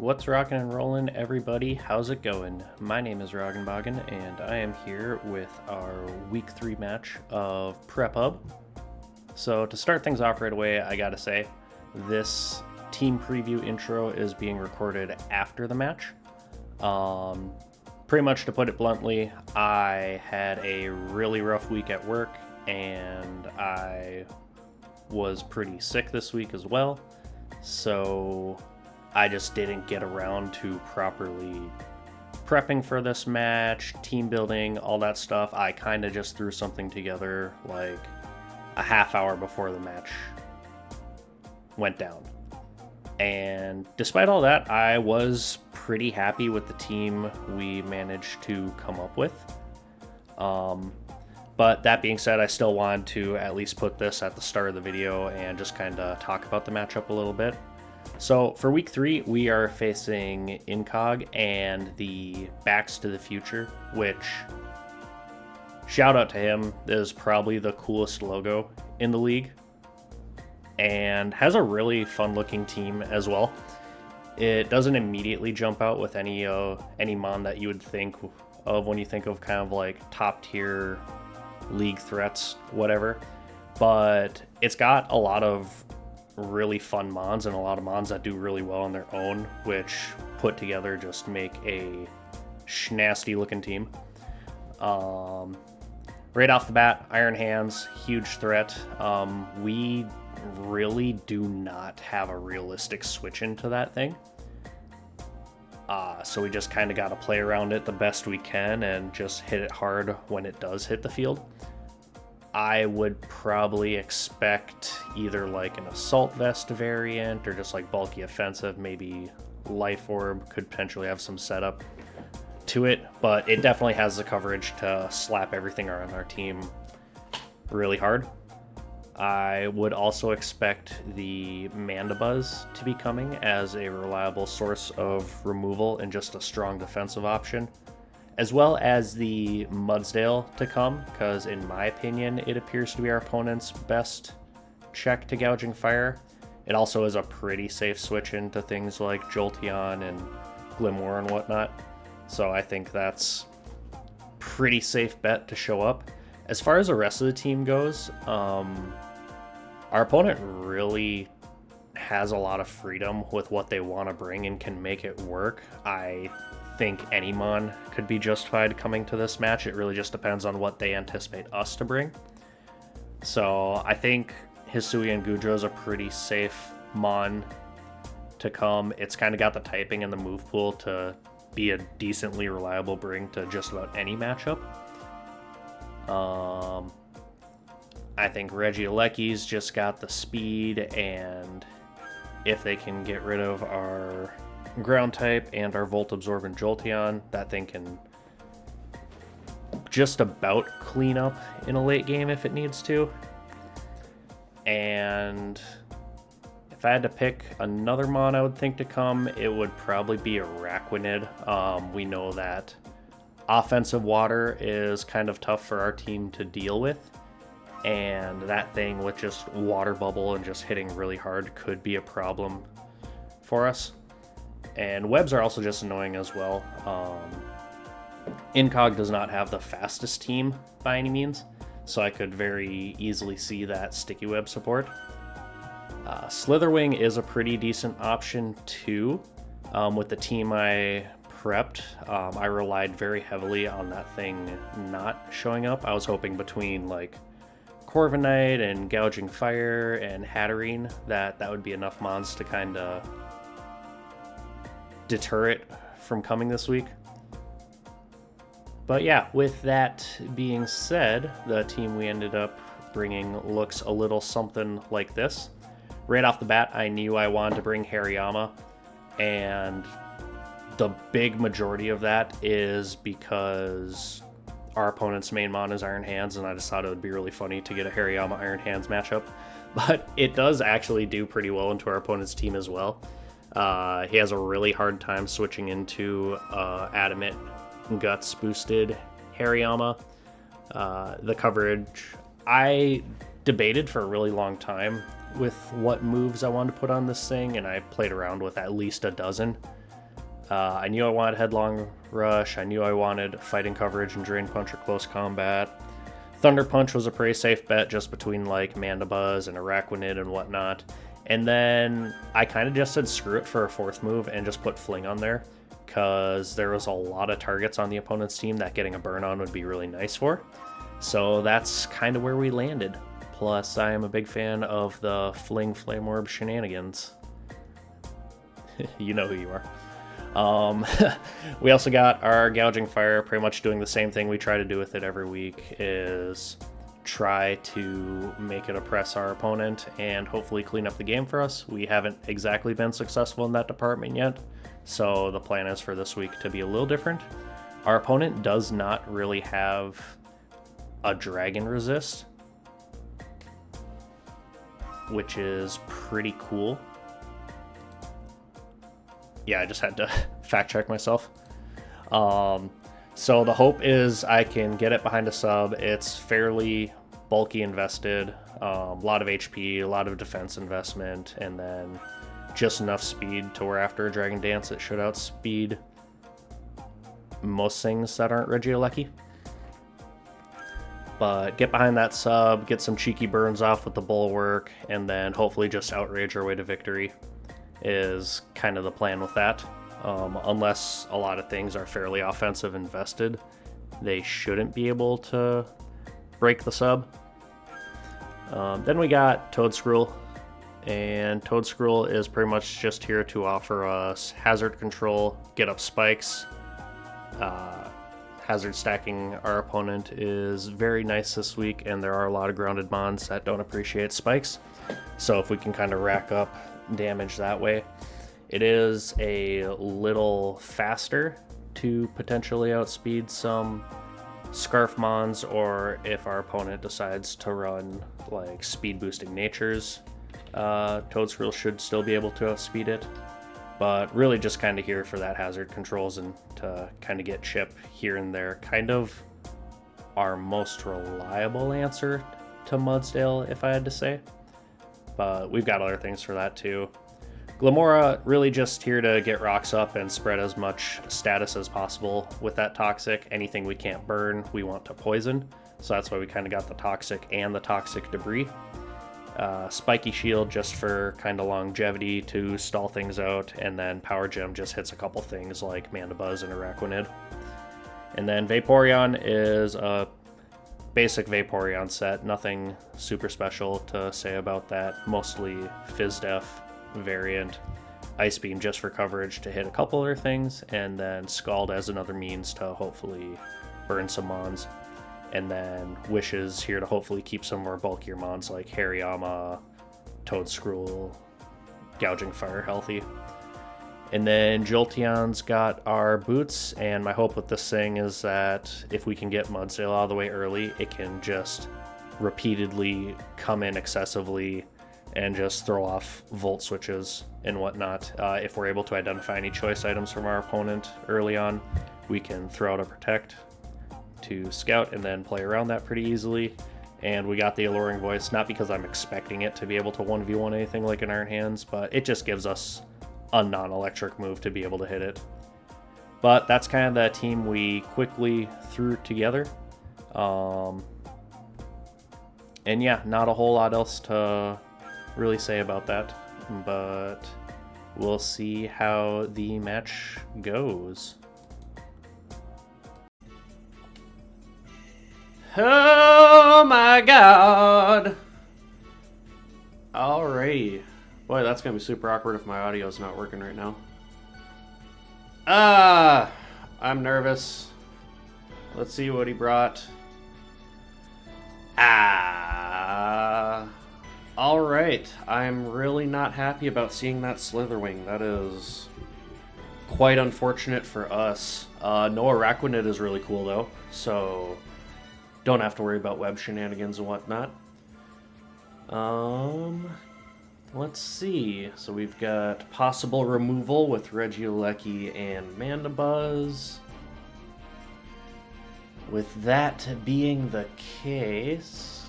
What's rockin' and rollin', everybody? How's it going? My name is Roggenboggen, and I am here with our Week 3 match of Prephub. So to start things off right away, I gotta say, this team preview intro is being recorded after the match. Pretty much to put it bluntly, I had a really rough week at work, and I was pretty sick this week as well. So I just didn't get around to properly prepping for this match, team building, all that stuff. I kind of just threw something together like a half hour before the match went down. And despite all that, I was pretty happy with the team we managed to come up with. But that being said, I still wanted to at least put this at the start of the video and just kind of talk about the matchup a little bit. So for week 3, we are facing IncogM and the Backs to the Future, which, shout out to him, is probably the coolest logo in the league and has a really fun looking team as well. It doesn't immediately jump out with any mon that you would think of when you think of kind of like top tier league threats, whatever, but it's got a lot of really fun mons and a lot of mons that do really well on their own, which put together just make a nasty looking team. Right off the bat, Iron Hands, huge threat. We really do not have a realistic switch into that thing. So we just kind of got to play around it the best we can and just hit it hard when it does hit the field. I would probably expect either like an Assault Vest variant or just like bulky offensive, maybe Life Orb could potentially have some setup to it, but it definitely has the coverage to slap everything around our team really hard. I would also expect the Mandibuzz to be coming as a reliable source of removal and just a strong defensive option, as well as the Mudsdale to come, because in my opinion, it appears to be our opponent's best check to gouging fire. It also is a pretty safe switch into things like Jolteon and Glimmer and whatnot, so I think that's pretty safe bet to show up. As far as the rest of the team goes, our opponent really has a lot of freedom with what they want to bring and can make it work. I think any mon could be justified coming to this match. It really just depends on what they anticipate us to bring. So I think Hisui and Goodra is a pretty safe mon to come. It's kind of got the typing and the move pool to be a decently reliable bring to just about any matchup. I think Regielecki's just got the speed, and if they can get rid of our ground type and our Volt Absorbent Jolteon, that thing can just about clean up in a late game if it needs to. And if I had to pick another mon I would think to come, it would probably be a Araquanid. We know that offensive water is kind of tough for our team to deal with, and that thing with just water bubble and just hitting really hard could be a problem for us. And webs are also just annoying as well. IncogM does not have the fastest team by any means, so I could very easily see that sticky web support. Slitherwing is a pretty decent option too. With the team I prepped, I relied very heavily on that thing not showing up. I was hoping between like Corviknight and Gouging Fire and Hatterene that would be enough mons to kind of deter it from coming this week. But yeah, with that being said, the team we ended up bringing looks a little something like this. Right off the bat, I knew I wanted to bring Hariyama, and the big majority of that is because our opponent's main mon is Iron Hands, and I just thought it would be really funny to get a Hariyama Iron Hands matchup. But it does actually do pretty well into our opponent's team as well. He has a really hard time switching into Adamant Guts boosted Hariyama. The coverage, I debated for a really long time with what moves I wanted to put on this thing, and I played around with at least a dozen. I knew I wanted Headlong Rush, I knew I wanted Fighting Coverage and Drain Punch or Close Combat. Thunder Punch was a pretty safe bet just between like Mandibuzz and Araquanid and whatnot. And then I kind of just said screw it for a fourth move and just put Fling on there, because there was a lot of targets on the opponent's team that getting a burn on would be really nice for. So that's kind of where we landed. Plus, I am a big fan of the Fling Flame Orb shenanigans. You know who you are. We also got our Gouging Fire, pretty much doing the same thing we try to do with it every week, is try to make it oppress our opponent and hopefully clean up the game for us. We haven't exactly been successful in that department yet, so the plan is for this week to be a little different. Our opponent does not really have a Dragon Resist, which is pretty cool. Yeah, I just had to fact check myself. So the hope is I can get it behind a sub. It's fairly bulky invested, a lot of HP, a lot of defense investment, and then just enough speed to where after a Dragon Dance it should outspeed most things that aren't Regieleki. But get behind that sub, get some cheeky burns off with the Bulwark, and then hopefully just outrage our way to victory is kind of the plan with that. Unless a lot of things are fairly offensive invested, they shouldn't be able to break the sub. Then we got Toedscruel, and Toedscruel is pretty much just here to offer us hazard control, get up spikes. Hazard stacking our opponent is very nice this week, and there are a lot of grounded mons that don't appreciate spikes. So if we can kind of rack up damage that way. It is a little faster to potentially outspeed some Scarf Mons, or if our opponent decides to run like speed boosting natures, Toedscruel should still be able to outspeed it. But really just kind of here for that hazard controls and to kind of get chip here and there. Kind of our most reliable answer to Mudsdale, if I had to say. But we've got other things for that too. Glamora really just here to get rocks up and spread as much status as possible with that toxic. Anything we can't burn, we want to poison. So that's why we kind of got the toxic and the toxic debris. Spiky Shield just for kind of longevity to stall things out, and then Power Gem just hits a couple things like Mandibuzz and Araquanid. And then Vaporeon is a basic Vaporeon set, nothing super special to say about that, mostly Fizz-Def variant. Ice Beam just for coverage to hit a couple other things, and then Scald as another means to hopefully burn some mons. And then Wishes here to hopefully keep some more bulkier mons like Hariyama, Toedscruel, Gouging Fire healthy. And then Jolteon's got our boots, and my hope with this thing is that if we can get Mudsdale out of the way early, it can just repeatedly come in excessively and just throw off volt switches and whatnot. If we're able to identify any choice items from our opponent early on, we can throw out a Protect to scout and then play around that pretty easily. And we got the Alluring Voice, not because I'm expecting it to be able to 1v1 anything like an Iron Hands, but it just gives us a non-electric move to be able to hit it. But that's kind of the team we quickly threw together. And yeah, not a whole lot else to really say about that, but we'll see how the match goes. Oh my god! Alrighty. Boy, that's gonna be super awkward if my audio's not working right now. I'm nervous. Let's see what he brought. Alright. I'm really not happy about seeing that Slitherwing. That is quite unfortunate for us. No Araquanid is really cool though, so don't have to worry about web shenanigans and whatnot. Let's see. So we've got possible removal with Regieleki and Mandibuzz. With that being the case,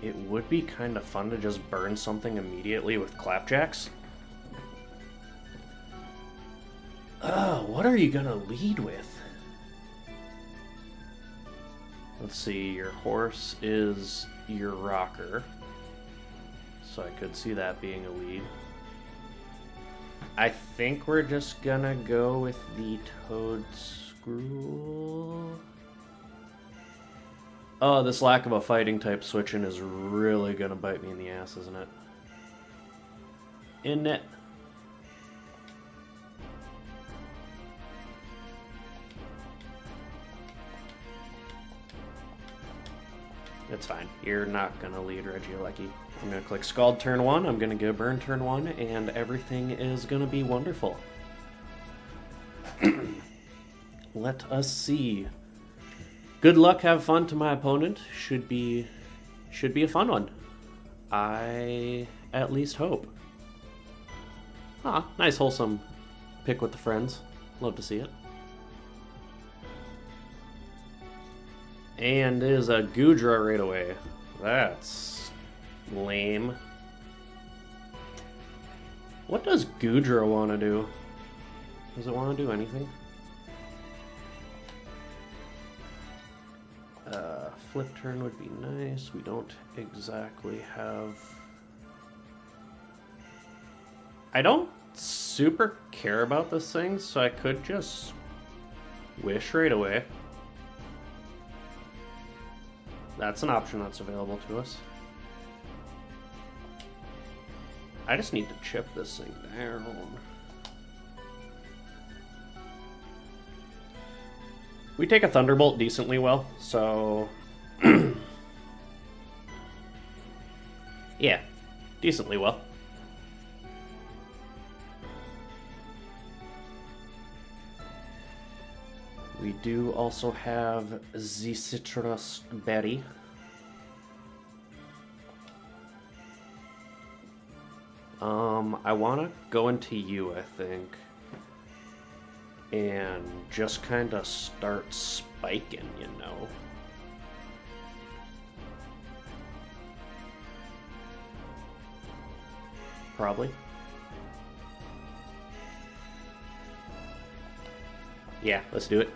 it would be kind of fun to just burn something immediately with Clapjacks. What are you gonna lead with? Let's see, your horse is your rocker. So I could see that being a lead. I think we're just gonna go with the Toadstool. Oh, this lack of a fighting type switch-in is really gonna bite me in the ass, isn't it? Isn't it? It's fine. You're not gonna lead Regieleki. I'm gonna click Scald turn 1, I'm gonna go Burn turn 1, and everything is gonna be wonderful. Let us see. Good luck, have fun to my opponent. Should be a fun one. I at least hope. Ah, nice wholesome pick with the friends. Love to see it. And it is a Goodra right away. That's lame. What does Goodra want to do? Does it want to do anything? Flip turn would be nice. We don't exactly have... I don't super care about this thing, so I could just wish right away. That's an option that's available to us. I just need to chip this thing down. We take a Thunderbolt decently well, so... yeah, decently well. We do also have the Citrus Berry. I want to go into you, I think, and just kind of start spiking, you know. Probably. Yeah, let's do it.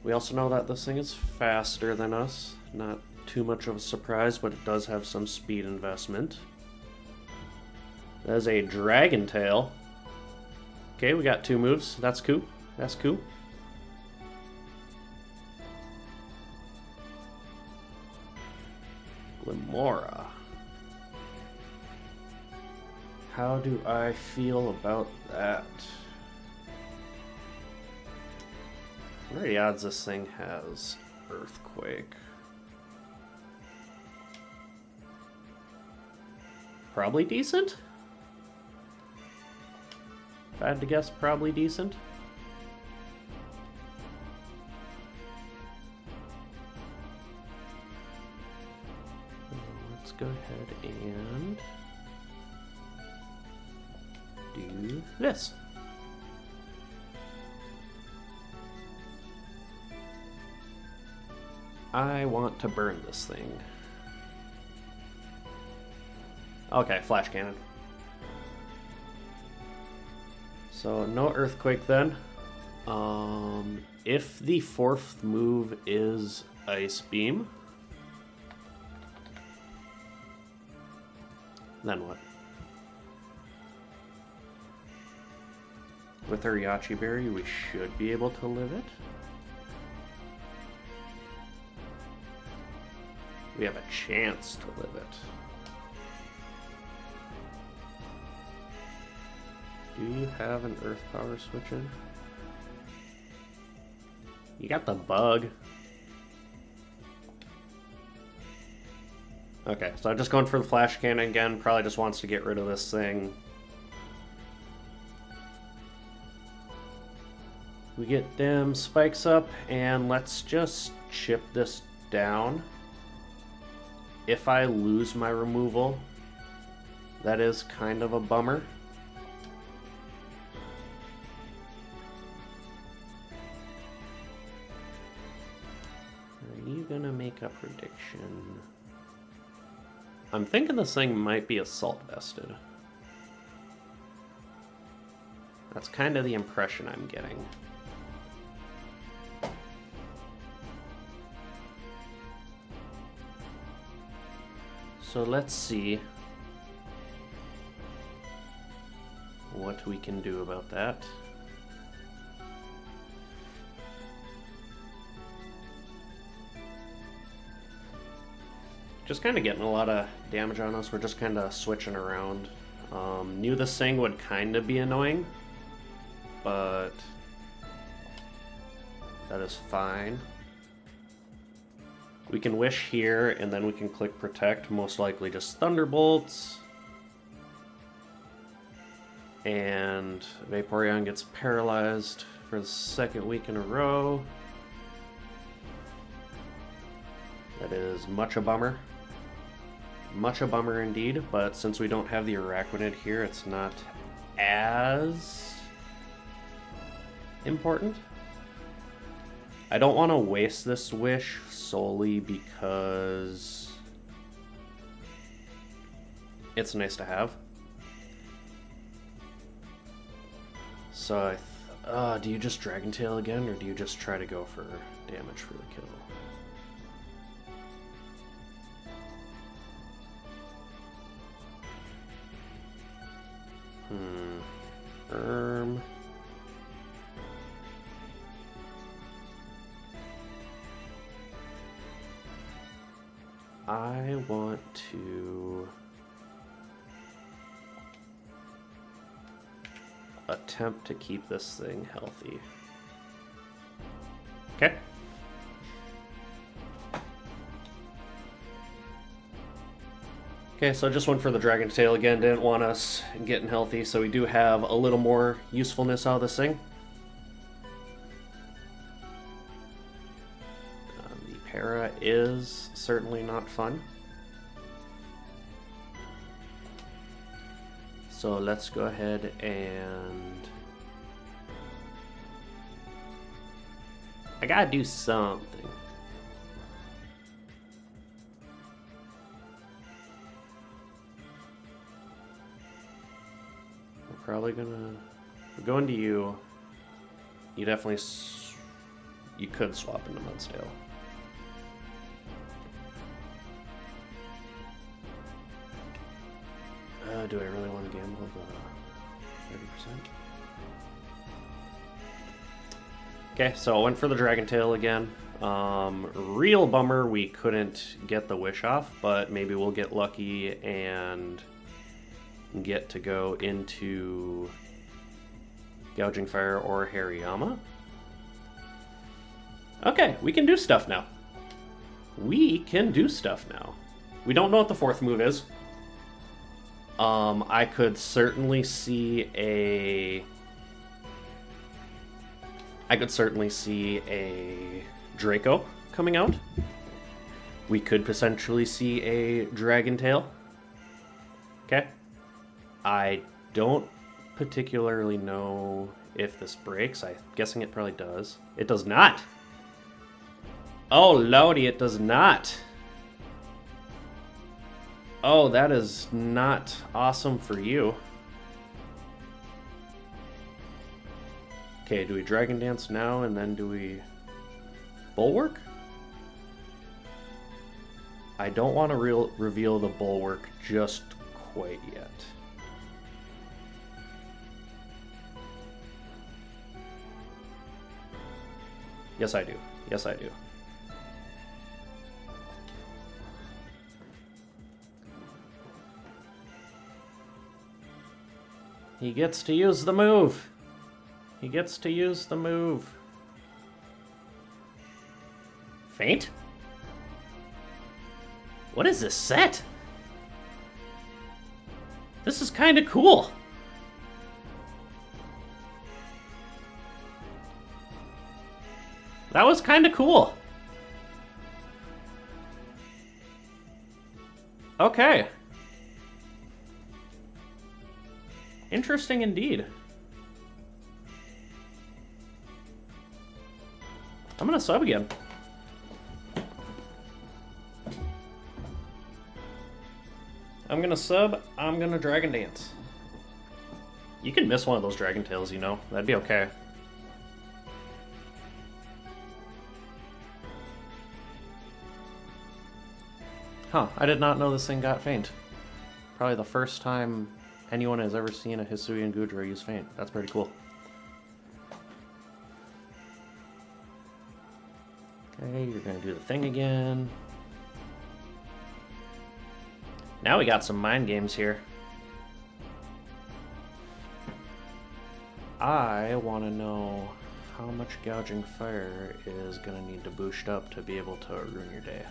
We also know that this thing is faster than us. Not too much of a surprise, but it does have some speed investment. That is a Dragon Tail. Okay, we got 2 moves. That's cool. That's cool. Glimora. How do I feel about that? What are the odds this thing has Earthquake? Probably decent? If I had to guess, probably decent. Let's go ahead and do this. I want to burn this thing. Okay, Flash Cannon. So no Earthquake then. If the 4th move is Ice Beam, then what? With our Yachi Berry, we should be able to live it. We have a chance to live it. Do you have an Earth Power switch in? You got the bug. Okay, so I'm just going for the Flash Cannon again. Probably just wants to get rid of this thing. We get them spikes up, and let's just chip this down. If I lose my removal, that is kind of a bummer. Are you gonna make a prediction? I'm thinking this thing might be Assault Vested. That's kind of the impression I'm getting. So let's see what we can do about that. Just kind of getting a lot of damage on us. We're just kind of switching around. Knew this thing would kind of be annoying, but that is fine. We can wish here, and then we can click protect, most likely just Thunderbolts. And Vaporeon gets paralyzed for the second week in a row. That is much a bummer. Much a bummer indeed, but since we don't have the Araquanid here, it's not as important. I don't want to waste this wish solely because it's nice to have. So do you just Dragon Tail again, or do you just try to go for damage for the kill? I want to attempt to keep this thing healthy. Okay. Okay, so I just went for the Dragon Tail again. Didn't want us getting healthy, so we do have a little more usefulness out of this thing. The para is certainly not fun. So let's go ahead and... I gotta do something. Probably gonna go into you. You definitely you could swap into Mudsdale. Do I really want to gamble the 30%? Okay, so I went for the Dragon Tail again. Real bummer we couldn't get the wish off, but maybe we'll get lucky and get to go into Gouging Fire or Hariyama. Okay, we can do stuff now. We can do stuff now. We don't know what the fourth move is. I could certainly see a Draco coming out. We could potentially see a Dragon Tail. Okay. I don't particularly know if this breaks. I'm guessing it probably does. It does not. Oh, lordy, it does not. Oh, that is not awesome for you. Okay, do we Dragon Dance now and then do we Bulwark? I don't want to reveal the Bulwark just quite yet. Yes, I do. Yes, I do. He gets to use the move. He gets to use the move. Faint? What is this set? This is kind of cool. That was kind of cool. Okay. Interesting indeed. I'm gonna sub again. I'm gonna sub, I'm gonna Dragon Dance. You can miss one of those Dragon Tails, you know? That'd be okay. Huh, I did not know this thing got faint. Probably the first time anyone has ever seen a Hisuian Goodra use faint. That's pretty cool. Okay, you're gonna do the thing again. Now we got some mind games here. I want to know how much Gouging Fire is gonna need to boost up to be able to ruin your day.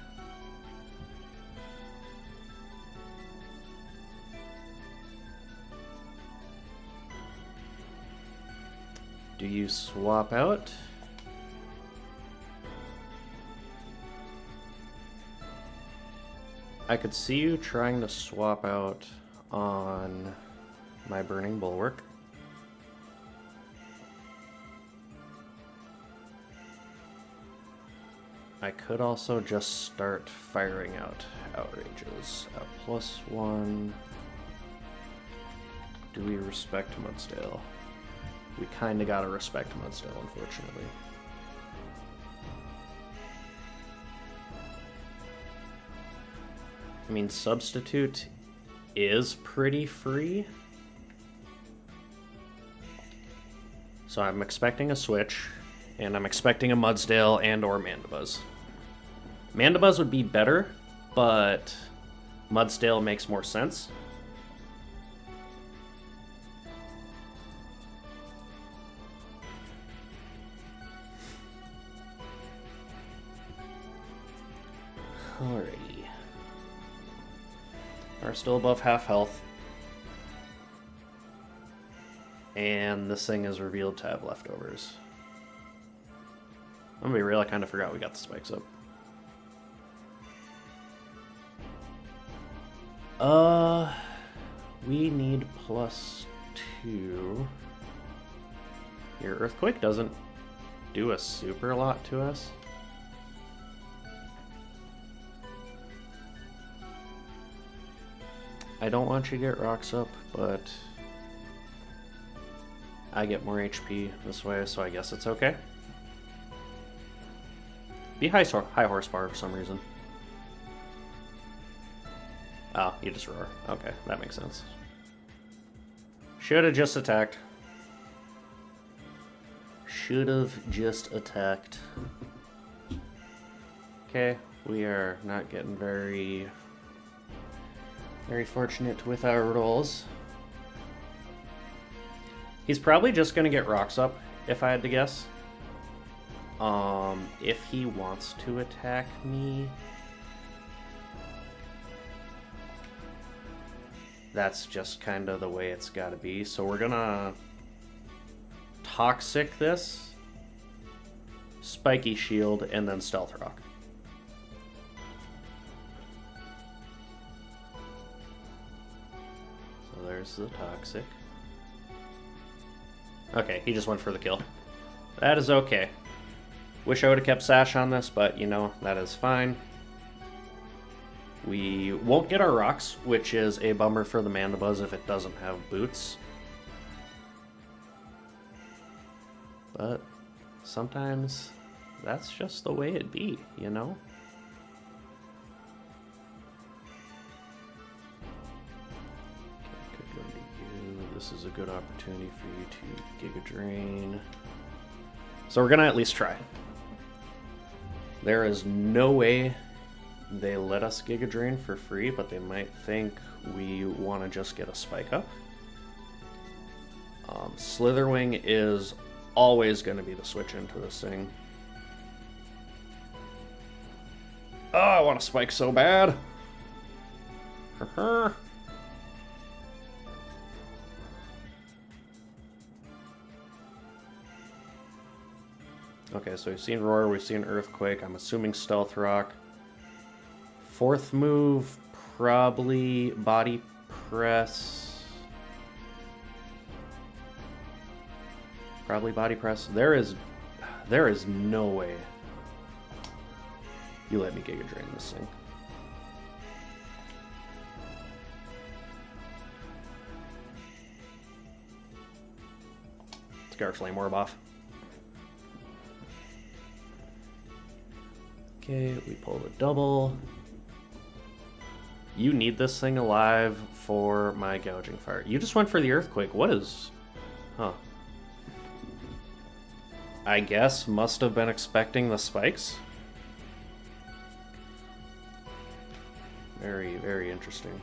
Do you swap out? I could see you trying to swap out on my Burning Bulwark. I could also just start firing out Outrages. +1. Do we respect Mudsdale? We kinda gotta respect Mudsdale, unfortunately. I mean, Substitute is pretty free. So I'm expecting a switch, and I'm expecting a Mudsdale and or Mandibuzz. Mandibuzz would be better, but Mudsdale makes more sense. Alrighty. Are still above half health. And this thing is revealed to have leftovers. I'm gonna be real, I kind of forgot we got the spikes up. We need +2. Your Earthquake doesn't do a super lot to us. I don't want you to get rocks up, but I get more HP this way, so I guess it's okay. Be high horsepower for some reason. Oh, you just roar. Okay, that makes sense. Should have just attacked. Should have just attacked. Okay, we are not getting very fortunate with our rolls. He's probably just gonna get rocks up, if I had to guess. If he wants to attack me, that's just kind of the way it's gotta be. So we're gonna Toxic this, Spiky Shield, and then Stealth Rock. So there's the Toxic. Okay, he just went for the kill. That is okay. Wish I would have kept Sash on this, but you know, that is fine. We won't get our rocks, which is a bummer for the Mandibuzz if it doesn't have boots. But sometimes that's just the way it be, you know? Okay, could go to you. This is a good opportunity for you to Giga Drain. So we're gonna at least try. There is no way they let us Giga Drain for free, but they might think we want to just get a Spike Up. Slitherwing is always going to be the switch into this thing. Oh, I want to Spike so bad. Okay, so we've seen Roar, we've seen Earthquake. I'm assuming Stealth Rock. Fourth move, probably Body Press. Probably Body Press. There is no way you let me Giga Drain this thing. Let's get our Flame Orb off. Okay, we pull the double. You need this thing alive for my Gouging Fire. You just went for the Earthquake. What is... Huh. I guess must have been expecting the spikes. Very, very interesting.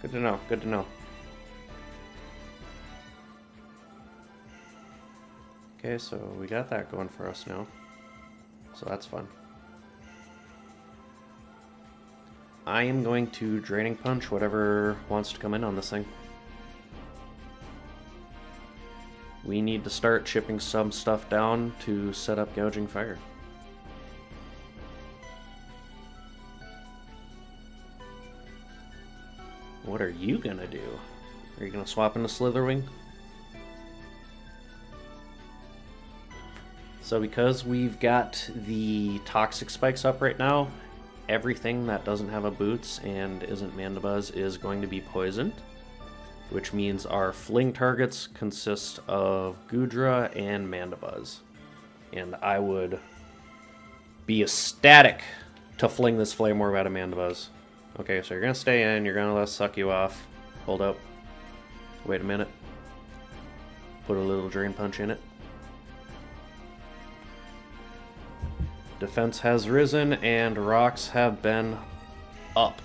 Good to know, good to know. Okay, so we got that going for us now. So that's fun. I am going to Draining Punch whatever wants to come in on this thing. We need to start chipping some stuff down to set up Gouging Fire. What are you gonna do? Are you gonna swap into Slitherwing? So because we've got the Toxic Spikes up right now, everything that doesn't have a Boots and isn't Mandibuzz is going to be poisoned, which means our fling targets consist of Goodra and Mandibuzz. And I would be ecstatic to fling this Flame Orb at a Mandibuzz. Okay, so you're gonna stay in, you're gonna let us suck you off. Hold up. Wait a minute. Put a little Drain Punch in it. Defense has risen and rocks have been up.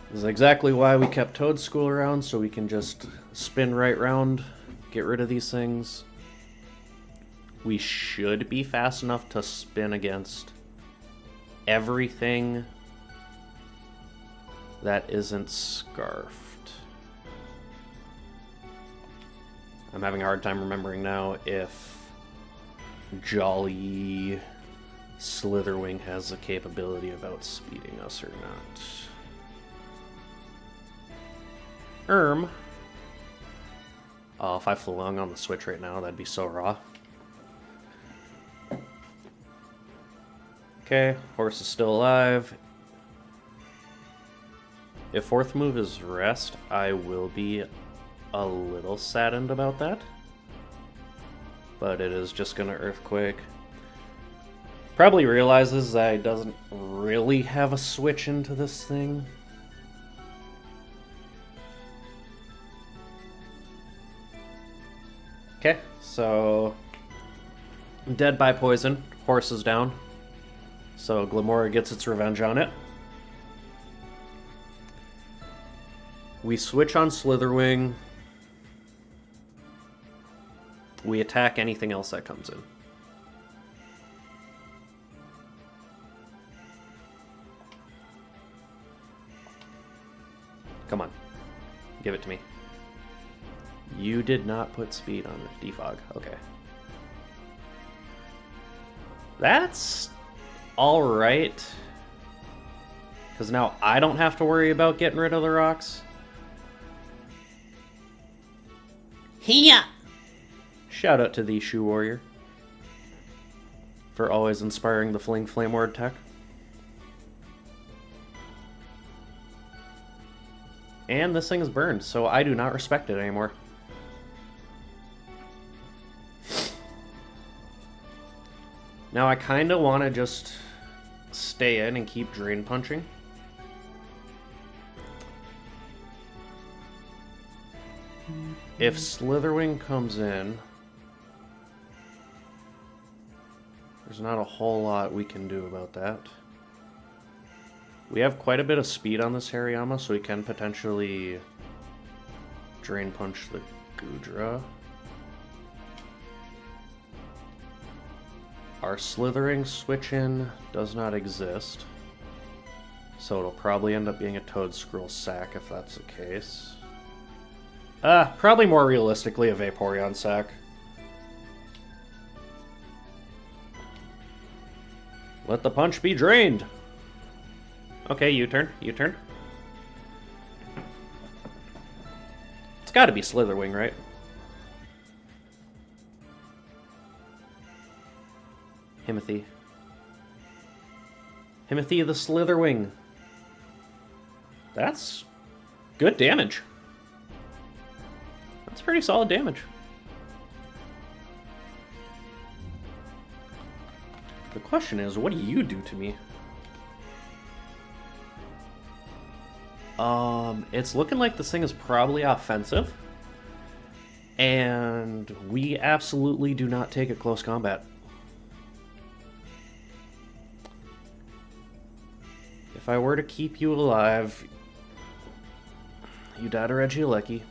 This is exactly why we kept Toad School around, so we can just spin right round, get rid of these things. We should be fast enough to spin against everything that isn't Scarfed. I'm having a hard time remembering now if Jolly Slitherwing has the capability of outspeeding us or not. Oh, if I flew along on the Switch right now, that'd be so raw. Okay, horse is still alive. If fourth move is Rest, I will be a little saddened about that. But it is just gonna Earthquake. Probably realizes that he doesn't really have a switch into this thing. Okay, so dead by poison. Horse is down. So Glamora gets its revenge on it. We switch on Slitherwing. We attack anything else that comes in. Come on. Give it to me. You did not put speed on it. Defog. Okay. That's alright. Because now I don't have to worry about getting rid of the rocks. Hiya! Shout out to the Shoe Warrior for always inspiring the Fling Flame Ward tech. And this thing is burned, so I do not respect it anymore. Now I kind of want to just stay in and keep Drain Punching. If Slitherwing comes in, there's not a whole lot we can do about that. We have quite a bit of speed on this Hariyama, so we can potentially Drain Punch the Goodra. Our Slithering switch-in does not exist, so it'll probably end up being a Toedscruel sack if that's the case. Probably more realistically a Vaporeon sack. Let the punch be drained! Okay, U-turn, U-turn. It's gotta be Slitherwing, right? Himothy. Himothy the Slitherwing. That's good damage. That's pretty solid damage. The question is, what do you do to me? It's looking like this thing is probably offensive. And we absolutely do not take it close combat. If I were to keep you alive, you died a Regieleki.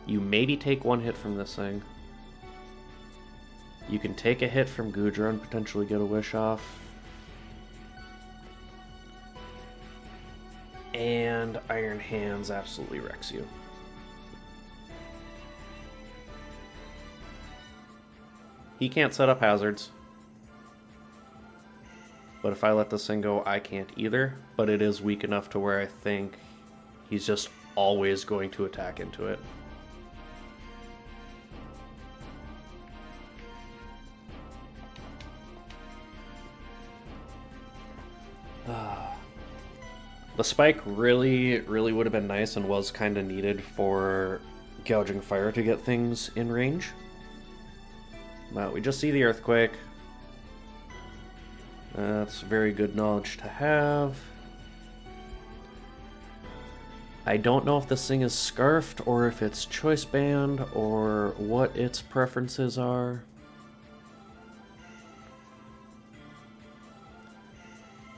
You maybe take one hit from this thing. You can take a hit from Goodra and potentially get a wish off. And Iron Hands absolutely wrecks you. He can't set up hazards. But if I let this thing go, I can't either. But it is weak enough to where I think he's just always going to attack into it. The spike really would have been nice and was kind of needed for Gouging Fire to get things in range. But we just see the Earthquake. That's very good knowledge to have. I don't know if this thing is scarfed or if it's choice band or what its preferences are.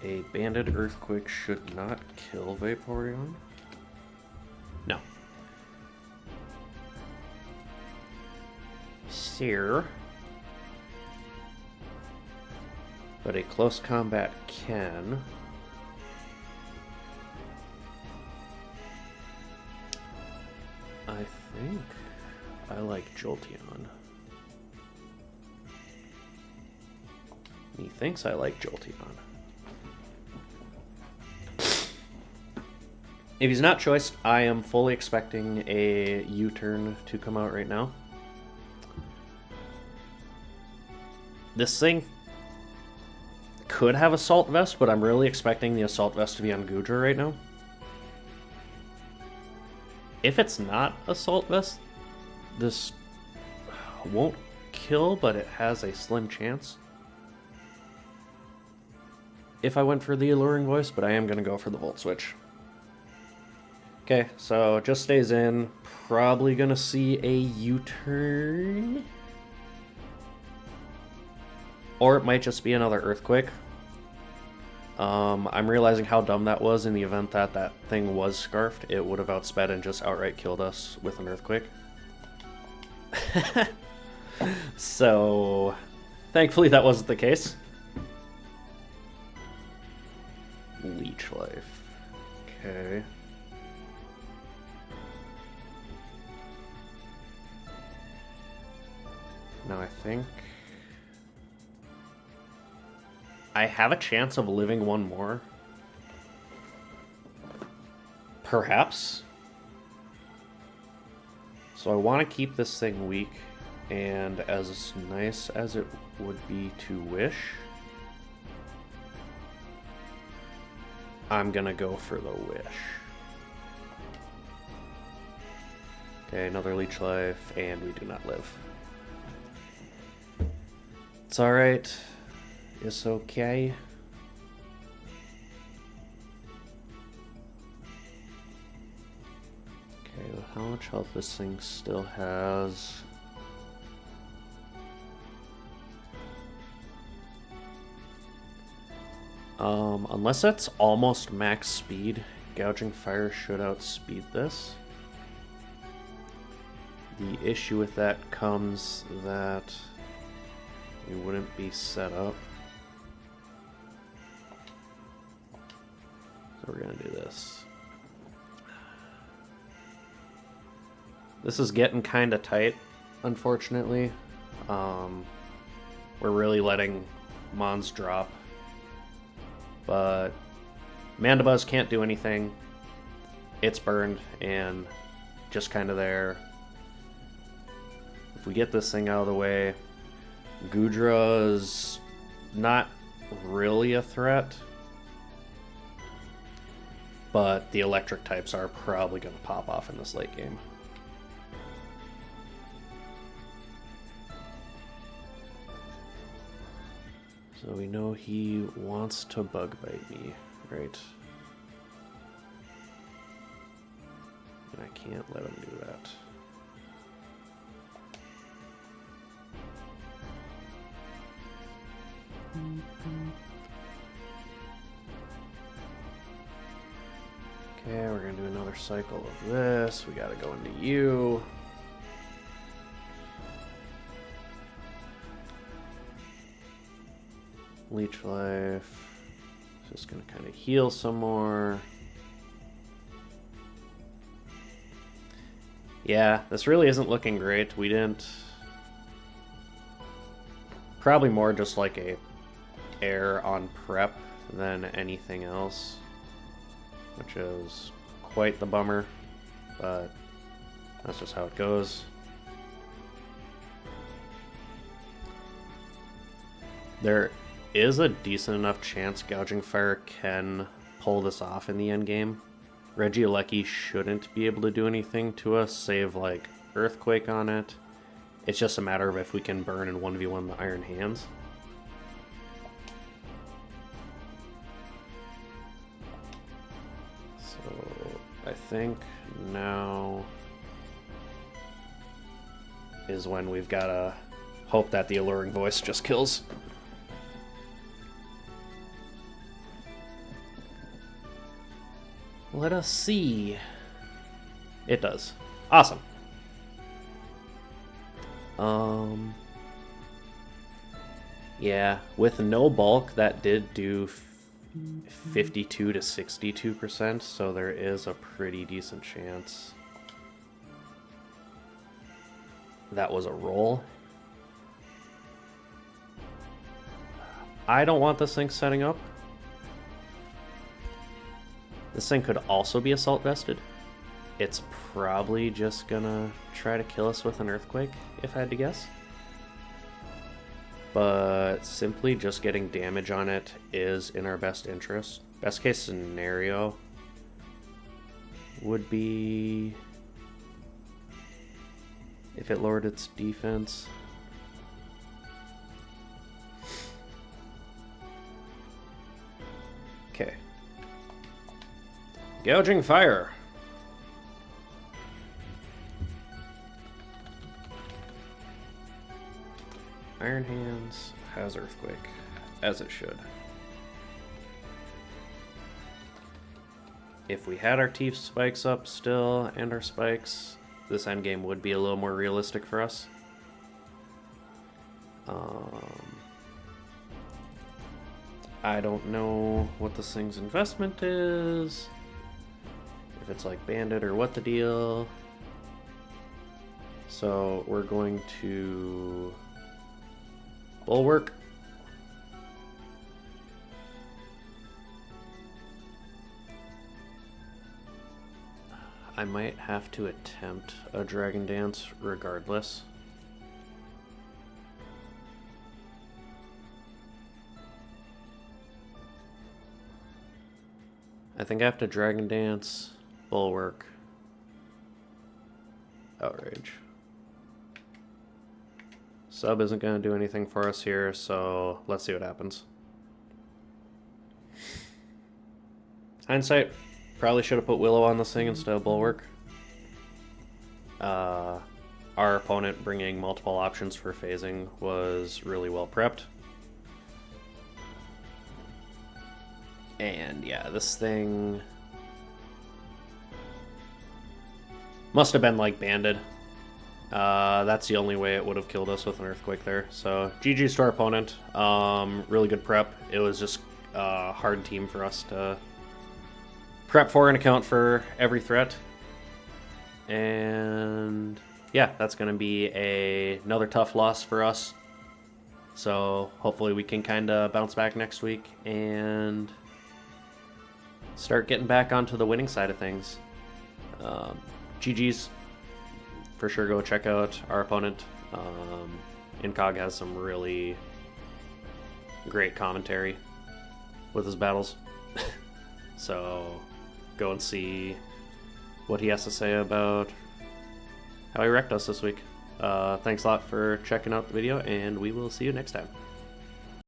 A banded Earthquake should not kill Vaporeon. No. Sear. But a close combat can. I think I like Jolteon. He thinks I like Jolteon. If he's not choiced, I am fully expecting a U-turn to come out right now. This thing could have Assault Vest, but I'm really expecting the Assault Vest to be on Goodra right now. If it's not Assault Vest, this won't kill, but it has a slim chance. If I went for the Alluring Voice, but I am going to go for the Volt Switch. Okay, so just stays in. Probably going to see a U-turn. Or it might just be another Earthquake. I'm realizing how dumb that was in the event that that thing was scarfed. It would have outsped and just outright killed us with an Earthquake. So, thankfully that wasn't the case. Leech Life. Okay. Now I think I have a chance of living one more. Perhaps. So I want to keep this thing weak, and as nice as it would be to wish, I'm gonna go for the wish. Okay, another Leech Life, and we do not live. It's alright. It's okay. Okay, well, how much health this thing still has? Unless it's almost max speed, Gouging Fire should outspeed this. The issue with that comes that we wouldn't be set up. So we're gonna do this. This is getting kind of tight, unfortunately. We're really letting Mons drop. But Mandibuzz can't do anything. It's burned and just kind of there. If we get this thing out of the way, Goodra's not really a threat, but the electric types are probably going to pop off in this late game. So we know he wants to bug bite me, right? And I can't let him do that. Okay, we're gonna do another cycle of this. We gotta go into you. Leech life. Just gonna kind of heal some more. Yeah, this really isn't looking great. We didn't... Probably more just like a error on prep than anything else, which is quite the bummer, but that's just how it goes. There is a decent enough chance Gouging Fire can pull this off in the end game. Regieleki shouldn't be able to do anything to us, save like Earthquake on it. It's just a matter of if we can burn in 1v1 the Iron Hands. So I think now is when we've got to hope that the Alluring Voice just kills. Let us see. It does. Awesome. Yeah, with no bulk, that did do 52 to 62%, so there is a pretty decent chance that was a roll. I don't want this thing setting up. This thing could also be assault vested. It's probably just gonna try to kill us with an Earthquake, if I had to guess. But simply just getting damage on it is in our best interest. Best case scenario would be if it lowered its defense. Okay. Gouging Fire. Iron Hands has Earthquake, as it should. If we had our Teeth spikes up still, and our spikes, this endgame would be a little more realistic for us. I don't know what this thing's investment is, if it's like Bandit or what the deal. So we're going to Bulwark. I might have to attempt a Dragon Dance regardless. I think I have to Dragon Dance, Bulwark, Outrage. Sub isn't going to do anything for us here, so let's see what happens. Hindsight, probably should have put Willow on this thing instead of Bulwark. Our opponent bringing multiple options for phasing was really well prepped. And yeah, this thing must have been like banded. That's the only way it would have killed us with an Earthquake there. So GG's to our opponent. Really good prep. It was just a hard team for us to prep for and account for every threat. And yeah, that's going to be another tough loss for us. So hopefully we can kind of bounce back next week and start getting back onto the winning side of things. GG's. For sure go check out our opponent. Incog has some really great commentary with his battles. So go and see what he has to say about how he wrecked us this week. Thanks a lot for checking out the video, and we will see you next time.